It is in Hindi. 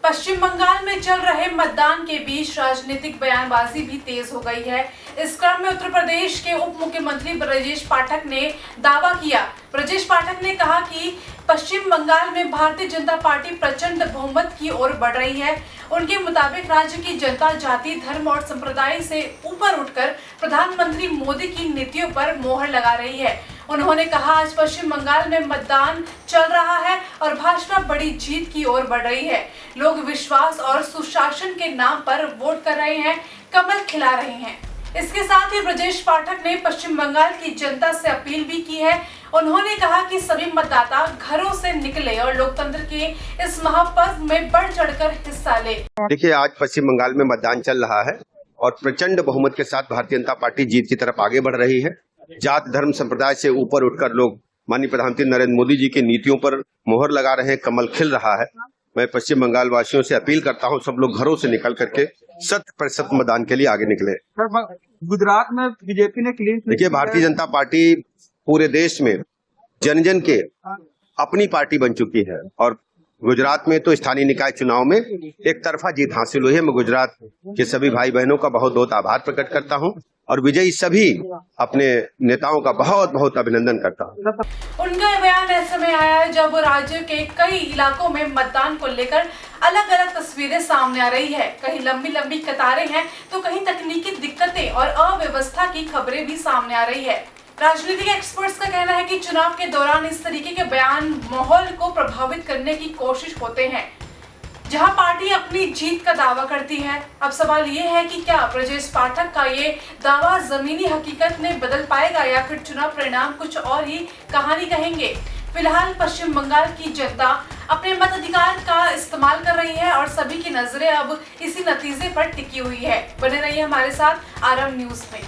पश्चिम बंगाल में चल रहे मतदान के बीच राजनीतिक बयानबाजी भी तेज हो गई है। इस क्रम में उत्तर प्रदेश के उप मुख्यमंत्री ब्रजेश पाठक ने दावा किया। ब्रजेश पाठक ने कहा कि पश्चिम बंगाल में भारतीय जनता पार्टी प्रचंड बहुमत की ओर बढ़ रही है। उनके मुताबिक राज्य की जनता जाति, धर्म और संप्रदाय से ऊपर उठकर प्रधानमंत्री मोदी की नीतियों पर मोहर लगा रही है। उन्होंने कहा, आज पश्चिम बंगाल में मतदान चल रहा है और भाजपा बड़ी जीत की ओर बढ़ रही है। लोग विश्वास और सुशासन के नाम पर वोट कर रहे हैं, कमल खिला रहे हैं। इसके साथ ही ब्रजेश पाठक ने पश्चिम बंगाल की जनता से अपील भी की है। उन्होंने कहा कि सभी मतदाता घरों से निकले और लोकतंत्र के इस महापर्व में बढ़ चढ़कर हिस्सा ले। देखिए, आज पश्चिम बंगाल में मतदान चल रहा है और प्रचंड बहुमत के साथ भारतीय जनता पार्टी जीत की तरफ आगे बढ़ रही है। जात, धर्म, संप्रदाय से ऊपर उठकर लोग माननीय प्रधानमंत्री नरेंद्र मोदी जी की नीतियों पर मोहर लगा रहे हैं, कमल खिल रहा है। मैं पश्चिम बंगाल वासियों से अपील करता हूं, सब लोग घरों से निकल करके 100% मतदान के लिए आगे निकले। गुजरात में बीजेपी ने क्लीन। देखिए, भारतीय जनता पार्टी पूरे देश में जन जन के अपनी पार्टी बन चुकी है और गुजरात में तो स्थानीय निकाय चुनाव में एक तरफा जीत हासिल हुई है। मैं गुजरात के सभी भाई बहनों का बहुत बहुत आभार प्रकट करता हूं और विजयी सभी अपने नेताओं का बहुत बहुत अभिनंदन करता हूं। उनका बयान ऐसे में आया है जब राज्य के कई इलाकों में मतदान को लेकर अलग अलग तस्वीरें सामने आ रही है। कहीं लंबी लंबी कतारें हैं तो कहीं तकनीकी दिक्कतें और अव्यवस्था की खबरें भी सामने आ रही है। राजनीतिक एक्सपर्ट्स का कहना है कि चुनाव के दौरान इस तरीके के बयान माहौल को प्रभावित करने की कोशिश होते हैं, जहां पार्टी अपनी जीत का दावा करती है। अब सवाल ये है कि क्या ब्रजेश पाठक का ये दावा जमीनी हकीकत में बदल पाएगा या फिर चुनाव परिणाम कुछ और ही कहानी कहेंगे। फिलहाल पश्चिम बंगाल की जनता अपने मताधिकार का इस्तेमाल कर रही है और सभी की नजरें अब इसी नतीजे पर टिकी हुई है। बने रहिए हमारे साथ आरएम न्यूज में।